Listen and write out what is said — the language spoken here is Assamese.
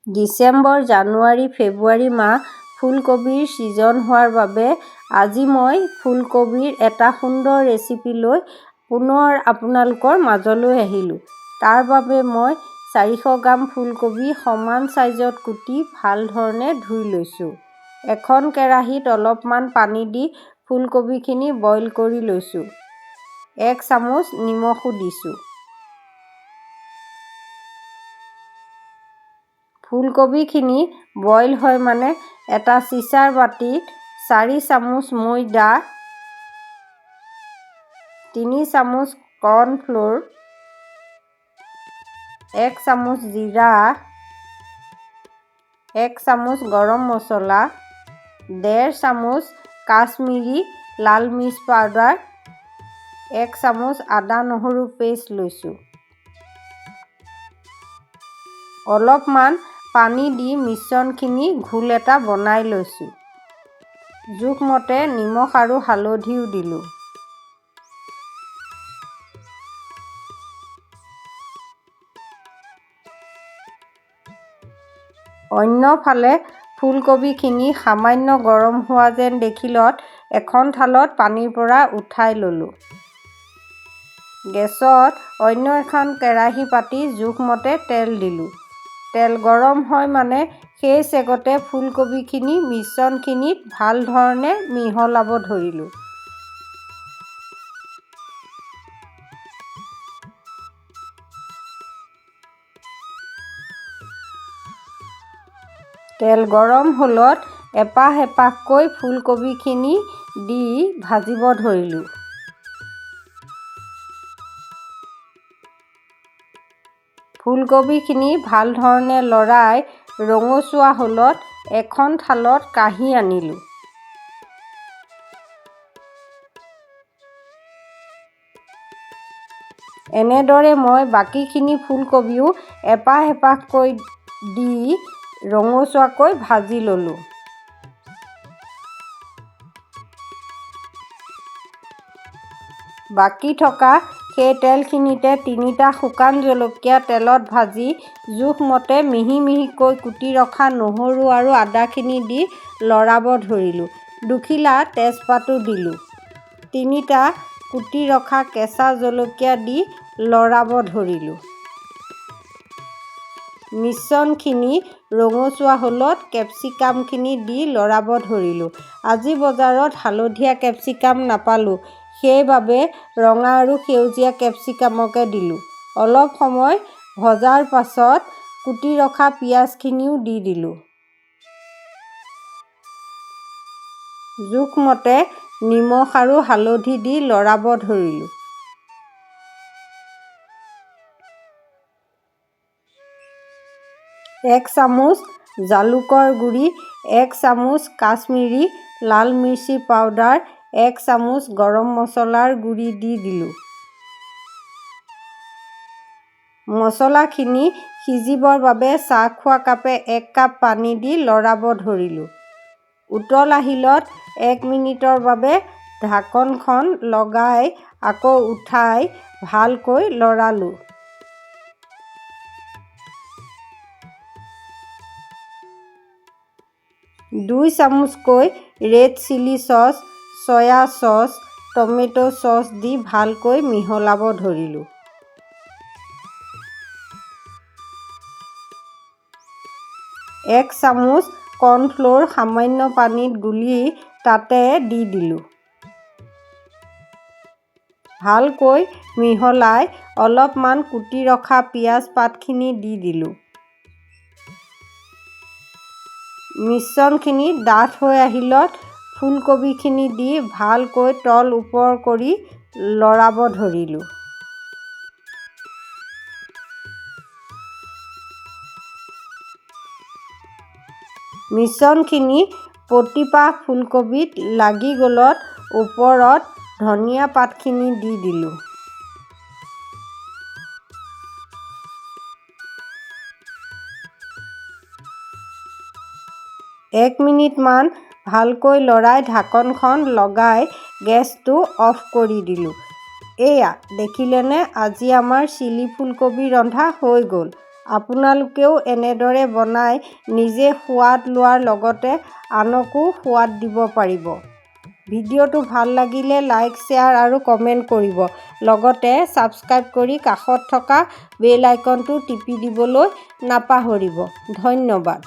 ডিচেম্বৰ, জানুৱাৰী, ফেব্ৰুৱাৰী মাহ ফুলকবিৰ ছিজন হোৱাৰ বাবে আজি মই ফুলকবিৰ এটা সুন্দৰ ৰেচিপি লৈ পুনৰ আপোনালোকৰ মাজলৈ আহিলোঁ। তাৰ বাবে মই 400 গ্ৰাম ফুলকবি সমান চাইজত কুটি ভাল ধৰণে ধুই লৈছোঁ। এখন কেৰাহীত অলপমান পানী দি ফুলকবিখিনি বইল কৰি লৈছোঁ। 1 চামুচ নিমখো দিছোঁ। ফুলকবিখিনি বইল হয় মানে এটা চিচাৰ বাটিত 4 চামুচ ময়দা, 3 চামুচ কৰ্ণফ্ল'ৰ, 1 চামুচ জিৰা, 1 চামুচ গৰম মছলা, 1.5 চামুচ কাশ্মীৰী লাল মিৰ্চ পাউডাৰ, 1 চামুচ আদা নহৰু পেষ্ট লৈছোঁ। অলপমান পানী দি মিশ্ৰণখিনি ঘোল এটা বনাই লৈছোঁ। জোখমতে নিমখ আৰু হালধিও দিলোঁ। অন্যফালে ফুলকবিখিনি সামান্য গৰম হোৱা যেন দেখিলত এখন থালত পানীৰ পৰা উঠাই ল'লোঁ। গেছত অন্য এখন কেৰাহী পাতি জোখমতে তেল দিলোঁ। তেল গৰম হয় মানে সেই চেগতে ফুলকবিখিনি মিশ্ৰণখিনিত ভাল ধৰণে মিহলাব ধৰিলোঁ। তেল গৰম হ'লত এপাহ এপাহকৈ ফুলকবিখিনি দি ভাজিব ধৰিলোঁ। ফুলকবিখিনি ভাল ধৰণে লৰাই ৰঙচুৱা হ'লত এখন থালত কাঢ়ি আনিলোঁ। এনেদৰে মই বাকীখিনি ফুলকবিও এপাহ এপাহকৈ দি ৰঙচুৱাকৈ ভাজি ল'লোঁ। বাকী থকা সেই তেলখিনিতে 3টা শুকান জলকীয়া তেলত ভাজি জোখমতে মিহি মিহিকৈ কুটি ৰখা নহৰু আৰু আদাখিনি দি লৰাব ধৰিলোঁ। দুখিলা তেজপাতো দিলোঁ। 3টা কুটি ৰখা কেঁচা জলকীয়া দি লৰাব ধৰিলোঁ। মিশ্ৰণখিনি ৰঙচুৱা হ'লত কেপচিকামখিনি দি লৰাব ধৰিলোঁ। আজি বজাৰত হালধীয়া কেপচিকাম নাপালোঁ, সেইবাবে ৰঙা আৰু সেউজীয়া কেপচিকামকে দিলোঁ। অলপ সময় ভজাৰ পাছত কুটি ৰখা পিঁয়াজখিনিও দি দিলোঁ। জোখমতে নিমখ আৰু হালধি দি লৰাব ধৰিলোঁ। এক চামুচ জালুকৰ গুড়ি, 1 চামুচ কাশ্মীৰী লাল মিৰ্চি পাউডাৰ, 1 চামুচ গৰম মছলাৰ গুড়ি দি দিলোঁ। মছলাখিনি সিজিবৰ বাবে চাহ খোৱা কাপে 1 কাপ পানী দি লৰাব ধৰিলোঁ। উতল আহিলত 1 মিনিটৰ বাবে ঢাকনখন লগাই আকৌ উঠাই ভালকৈ লৰালোঁ। দুই চামুচকৈ red chilli sauce, soya sauce, tomato sauce দি ভালকৈ মিহলাব ধৰিলোঁ। এক চামুচ কৰ্ণফ্ল'ৰ সামান্য পানীত গুলি তাতে দি দিলোঁ। ভালকৈ মিহলাই অলপমান কুটি ৰখা পিঁয়াজ পাতখিনি দি দিলোঁ। মিশ্ৰণখিনি ডাঠ হৈ আহিলত ফুলকবিখিনি দি ভালকৈ তল ওপৰ কৰি লৰাব ধৰিলোঁ। মিশ্ৰণখিনি প্ৰতিপাহ ফুলকবিত লাগি গ'লত ওপৰত ধনিয়া পাতখিনি দি দিলোঁ। 1 মিনিটমান ভালকৈ লৰাই ঢাকনখন লগাই গেছটো অফ কৰি দিলোঁ। এয়া দেখিলেনে, আজি আমাৰ চিলি ফুলকবি ৰন্ধা হৈ গ'ল। আপোনালোকেও এনেদৰে বনাই নিজে সোৱাদ লোৱাৰ লগতে আনকো সোৱাদ দিব পাৰিব। ভিডিঅ'টো ভাল লাগিলে লাইক, শ্বেয়াৰ আৰু কমেণ্ট কৰিব। লগতে ছাবস্ক্ৰাইব কৰি কাষত থকা বেল আইকনটো টিপি দিবলৈ নাপাহৰিব। ধন্যবাদ।